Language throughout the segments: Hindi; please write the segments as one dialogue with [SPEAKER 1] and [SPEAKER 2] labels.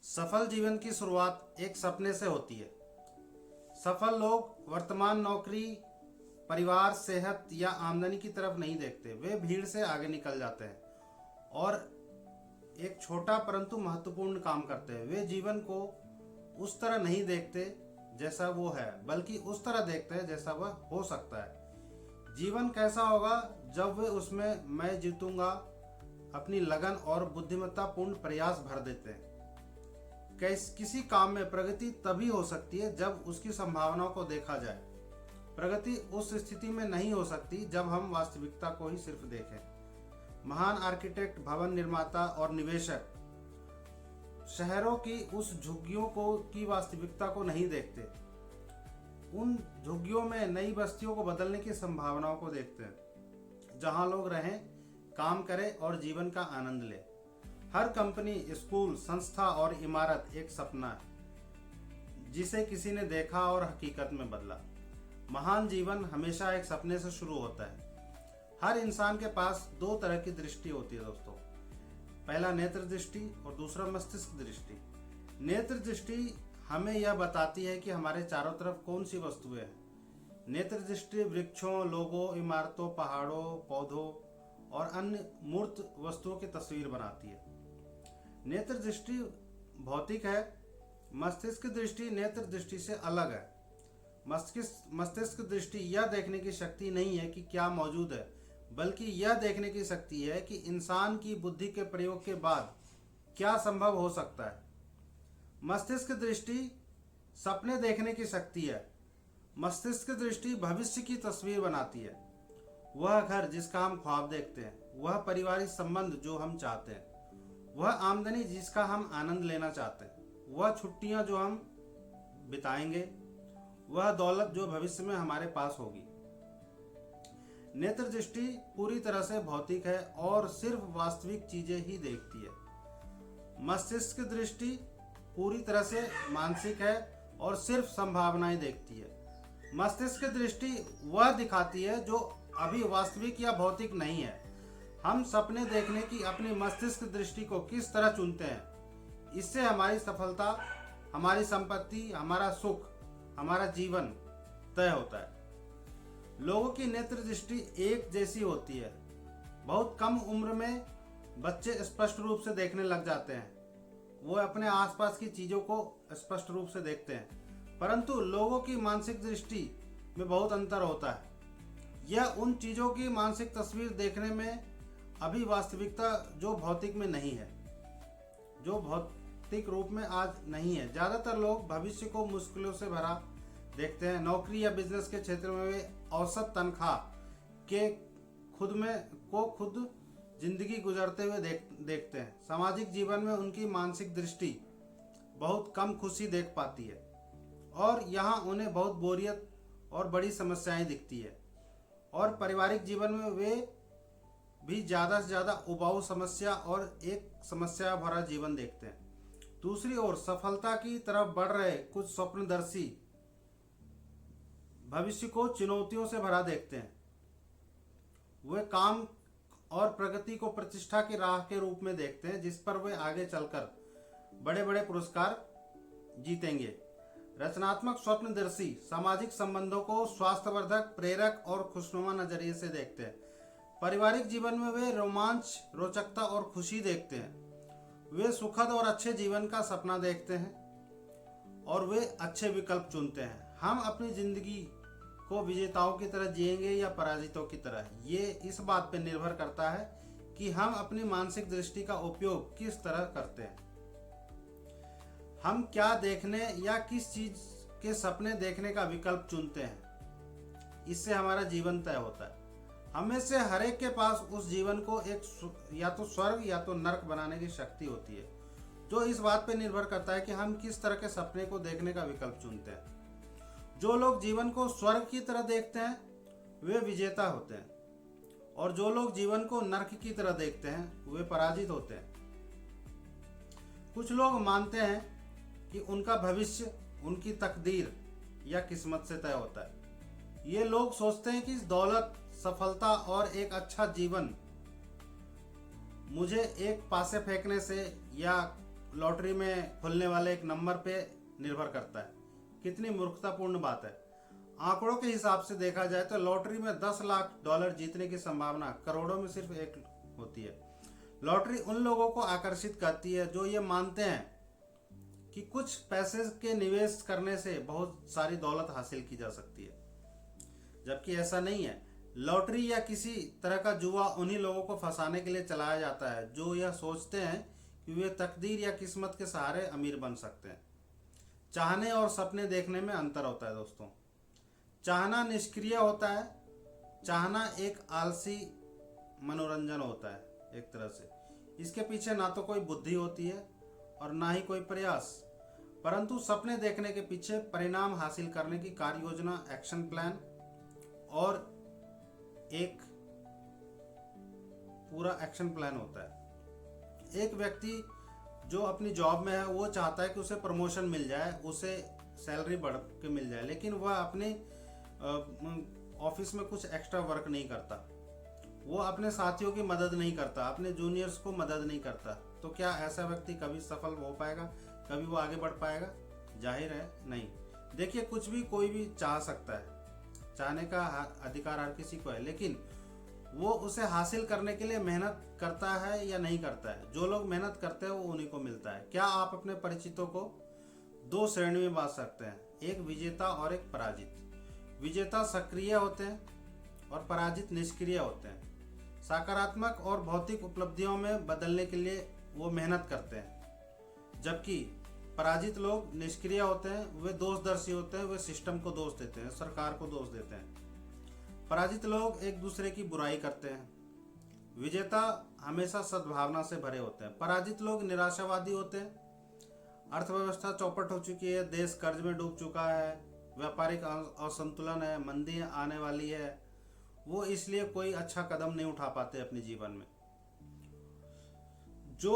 [SPEAKER 1] सफल जीवन की शुरुआत एक सपने से होती है। सफल लोग वर्तमान नौकरी, परिवार, सेहत या आमदनी की तरफ नहीं देखते। वे भीड़ से आगे निकल जाते हैं और एक छोटा परंतु महत्वपूर्ण काम करते हैं। वे जीवन को उस तरह नहीं देखते जैसा वो है, बल्कि उस तरह देखते हैं जैसा वह हो सकता है। जीवन कैसा होगा जब वे उसमें मैं जीतूंगा अपनी लगन और बुद्धिमत्तापूर्ण प्रयास भर देते हैं। किसी काम में प्रगति तभी हो सकती है जब उसकी संभावनाओं को देखा जाए। प्रगति उस स्थिति में नहीं हो सकती जब हम वास्तविकता को ही सिर्फ देखें। महान आर्किटेक्ट, भवन निर्माता और निवेशक शहरों की उस झुग्गियों को की वास्तविकता को नहीं देखते। उन झुग्गियों में नई बस्तियों को बदलने की संभावनाओं को देखते हैं, जहां लोग रहें, काम करें और जीवन का आनंद लें। हर कंपनी, स्कूल, संस्था और इमारत एक सपना है जिसे किसी ने देखा और हकीकत में बदला। महान जीवन हमेशा एक सपने से शुरू होता है। हर इंसान के पास दो तरह की दृष्टि होती है दोस्तों। पहला नेत्र दृष्टि और दूसरा मस्तिष्क दृष्टि। नेत्र दृष्टि हमें यह बताती है कि हमारे चारों तरफ कौन सी वस्तुएं हैं। नेत्र दृष्टि वृक्षों, लोगों, इमारतों, पहाड़ों, पौधों और अन्य मूर्त वस्तुओं की तस्वीर बनाती है। नेत्र दृष्टि भौतिक है। मस्तिष्क दृष्टि नेत्र दृष्टि से अलग है। मस्तिष्क दृष्टि यह देखने की शक्ति नहीं है कि क्या मौजूद है, बल्कि यह देखने की शक्ति है कि इंसान की बुद्धि के प्रयोग के बाद क्या संभव हो सकता है। मस्तिष्क दृष्टि सपने देखने की शक्ति है। मस्तिष्क दृष्टि भविष्य की तस्वीर बनाती है। वह घर जिसका हम ख्वाब देखते हैं, वह पारिवारिक संबंध जो हम चाहते हैं, वह आमदनी जिसका हम आनंद लेना चाहते हैं, वह छुट्टियां जो हम बिताएंगे, वह दौलत जो भविष्य में हमारे पास होगी। नेत्र दृष्टि पूरी तरह से भौतिक है और सिर्फ वास्तविक चीजें ही देखती है। मस्तिष्क दृष्टि पूरी तरह से मानसिक है और सिर्फ संभावनाएं देखती है। मस्तिष्क दृष्टि वह दिखाती है जो अभी वास्तविक या भौतिक नहीं है। हम सपने देखने की अपनी मस्तिष्क दृष्टि को किस तरह चुनते हैं, इससे हमारी सफलता, हमारी संपत्ति, हमारा सुख, हमारा जीवन तय होता है। लोगों की नेत्र दृष्टि एक जैसी होती है। बहुत कम उम्र में बच्चे स्पष्ट रूप से देखने लग जाते हैं। वो अपने आसपास की चीजों को स्पष्ट रूप से देखते हैं, परंतु लोगों की मानसिक दृष्टि में बहुत अंतर होता है। यह उन चीजों की मानसिक तस्वीर देखने में अभी वास्तविकता जो भौतिक में नहीं है, जो भौतिक रूप में आज नहीं है। ज्यादातर लोग भविष्य को मुश्किलों से भरा देखते हैं। नौकरी या बिजनेस के क्षेत्र में वे औसत तनख्वाह के खुद जिंदगी गुजरते हुए देखते हैं। सामाजिक जीवन में उनकी मानसिक दृष्टि बहुत कम खुशी देख पाती है और यहाँ उन्हें बहुत बोरियत और बड़ी समस्याएं दिखती है। और पारिवारिक जीवन में वे भी ज्यादा से ज्यादा उबाऊ समस्या और एक समस्या भरा जीवन देखते हैं। दूसरी ओर सफलता की तरफ बढ़ रहे कुछ स्वप्नदर्शी भविष्य को चुनौतियों से भरा देखते हैं। वे काम और प्रगति को प्रतिष्ठा की राह के रूप में देखते हैं, जिस पर वे आगे चलकर बड़े बड़े पुरस्कार जीतेंगे। रचनात्मक स्वप्नदर्शी सामाजिक संबंधों को स्वास्थ्यवर्धक, प्रेरक और खुशनुमा नजरिए से देखते हैं। पारिवारिक जीवन में वे रोमांच, रोचकता और खुशी देखते हैं। वे सुखद और अच्छे जीवन का सपना देखते हैं और वे अच्छे विकल्प चुनते हैं। हम अपनी जिंदगी को विजेताओं की तरह जिएंगे या पराजितों की तरह, ये इस बात पर निर्भर करता है कि हम अपनी मानसिक दृष्टि का उपयोग किस तरह करते हैं। हम क्या देखने या किस चीज के सपने देखने का विकल्प चुनते हैं, इससे हमारा जीवन तय होता है। हमें से हर एक के पास उस जीवन को एक या तो स्वर्ग या तो नरक बनाने की शक्ति होती है, जो इस बात पर निर्भर करता है कि हम किस तरह के सपने को देखने का विकल्प चुनते हैं। जो लोग जीवन को स्वर्ग की तरह देखते हैं वे विजेता होते हैं, और जो लोग जीवन को नरक की तरह देखते हैं वे पराजित होते हैं। कुछ लोग मानते हैं कि उनका भविष्य उनकी तकदीर या किस्मत से तय होता है। ये लोग सोचते हैं कि दौलत, सफलता और एक अच्छा जीवन मुझे एक पासे फेंकने से या लॉटरी में खुलने वाले एक नंबर पे निर्भर करता है। कितनी मूर्खतापूर्ण बात है। आंकड़ों के हिसाब से देखा जाए तो लॉटरी में 10 लाख डॉलर जीतने की संभावना करोड़ों में सिर्फ एक होती है। लॉटरी उन लोगों को आकर्षित करती है जो ये मानते हैं कि कुछ पैसे के निवेश करने से बहुत सारी दौलत हासिल की जा सकती है, जबकि ऐसा नहीं है। लॉटरी या किसी तरह का जुआ उन्हीं लोगों को फंसाने के लिए चलाया जाता है जो यह सोचते हैं कि वे तकदीर या किस्मत के सहारे अमीर बन सकते हैं। चाहने और सपने देखने में अंतर होता है दोस्तों। चाहना निष्क्रिय होता है, चाहना एक आलसी मनोरंजन होता है एक तरह से। इसके पीछे ना तो कोई बुद्धि होती है और ना ही कोई प्रयास, परंतु सपने देखने के पीछे परिणाम हासिल करने की कार्य योजना, एक्शन प्लान और एक पूरा एक्शन प्लान होता है। एक व्यक्ति जो अपनी जॉब में है वो चाहता है कि उसे प्रमोशन मिल जाए, उसे सैलरी बढ़ के मिल जाए, लेकिन वह अपने ऑफिस में कुछ एक्स्ट्रा वर्क नहीं करता, वो अपने साथियों की मदद नहीं करता, अपने जूनियर्स को मदद नहीं करता। तो क्या ऐसा व्यक्ति कभी सफल हो पाएगा, कभी वो आगे बढ़ पाएगा? जाहिर है नहीं। देखिए, कुछ भी कोई भी चाह सकता है, चाहने का अधिकार हर किसी को है, लेकिन वो उसे हासिल करने के लिए मेहनत करता है या नहीं करता है। जो लोग मेहनत करते हैं वो उन्हीं को मिलता है। क्या आप अपने परिचितों को 2 श्रेणी में बांट सकते हैं, एक विजेता और एक पराजित। विजेता सक्रिय होते हैं और पराजित निष्क्रिय होते हैं। सकारात्मक और भौतिक उपलब्धियों में बदलने के लिए वो मेहनत करते हैं, जबकि पराजित लोग निष्क्रिय होते हैं, वे दोषदर्शी होते हैं, वे सिस्टम को दोष देते हैं, सरकार को दोष देते हैं। पराजित लोग एक दूसरे की बुराई करते हैं। विजेता हमेशा सद्भावना से भरे होते हैं। पराजित लोग निराशावादी होते हैं। अर्थव्यवस्था चौपट हो चुकी है, देश कर्ज में डूब चुका है, व्यापारिक असंतुलन है, मंदी आने वाली है, वो इसलिए कोई अच्छा कदम नहीं उठा पाते अपने जीवन में। जो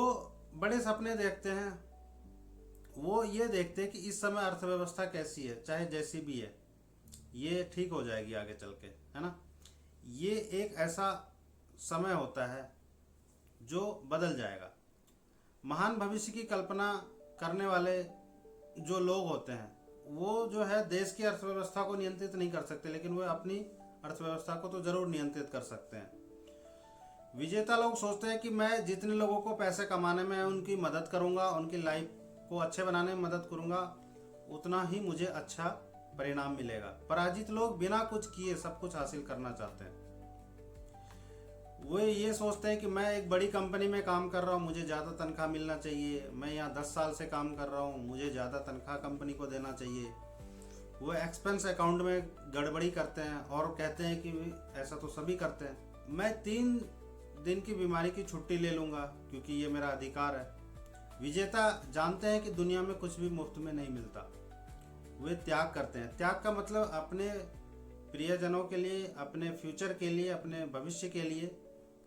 [SPEAKER 1] बड़े सपने देखते हैं वो ये देखते हैं कि इस समय अर्थव्यवस्था कैसी है, चाहे जैसी भी है, ये ठीक हो जाएगी आगे चल के, है ना। ये एक ऐसा समय होता है जो बदल जाएगा। महान भविष्य की कल्पना करने वाले जो लोग होते हैं वो जो है देश की अर्थव्यवस्था को नियंत्रित नहीं कर सकते, लेकिन वे अपनी अर्थव्यवस्था को तो जरूर नियंत्रित कर सकते हैं। विजेता लोग सोचते हैं कि मैं जितने लोगों को पैसे कमाने में उनकी मदद करूंगा, उनकी लाइफ को अच्छे बनाने में मदद करूंगा, उतना ही मुझे अच्छा परिणाम मिलेगा। पराजित लोग बिना कुछ किए सब कुछ हासिल करना चाहते हैं। वे ये सोचते हैं कि मैं एक बड़ी कंपनी में काम कर रहा हूँ, मुझे ज़्यादा तनख्वाह मिलना चाहिए, मैं यहाँ 10 साल से काम कर रहा हूँ, मुझे ज़्यादा तनख्वाह कंपनी को देना चाहिए। वो एक्सपेंस अकाउंट में गड़बड़ी करते हैं और कहते हैं कि ऐसा तो सभी करते हैं। मैं 3 दिन की बीमारी की छुट्टी ले लूँगा क्योंकि ये मेरा अधिकार है। विजेता जानते हैं कि दुनिया में कुछ भी मुफ्त में नहीं मिलता। वे त्याग करते हैं। त्याग का मतलब अपने प्रियजनों के लिए, अपने फ्यूचर के लिए, अपने भविष्य के लिए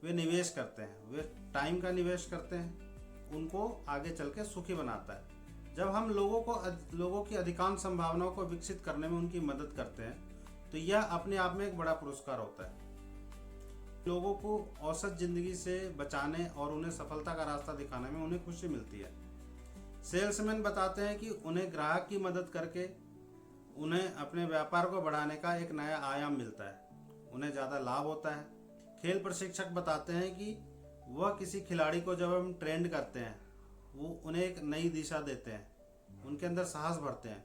[SPEAKER 1] वे निवेश करते हैं। वे टाइम का निवेश करते हैं, उनको आगे चल के सुखी बनाता है। जब हम लोगों की अधिकांश संभावनाओं को विकसित करने में उनकी मदद करते हैं तो यह अपने आप में एक बड़ा पुरस्कार होता है। लोगों को औसत जिंदगी से बचाने और उन्हें सफलता का रास्ता दिखाने में उन्हें खुशी मिलती है। सेल्समैन बताते हैं कि उन्हें ग्राहक की मदद करके उन्हें अपने व्यापार को बढ़ाने का एक नया आयाम मिलता है, उन्हें ज़्यादा लाभ होता है। खेल प्रशिक्षक बताते हैं कि वह किसी खिलाड़ी को जब हम ट्रेंड करते हैं वो उन्हें एक नई दिशा देते हैं, उनके अंदर साहस भरते हैं,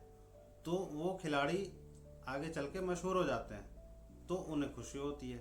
[SPEAKER 1] तो वो खिलाड़ी आगे चल के मशहूर हो जाते हैं, तो उन्हें खुशी होती है।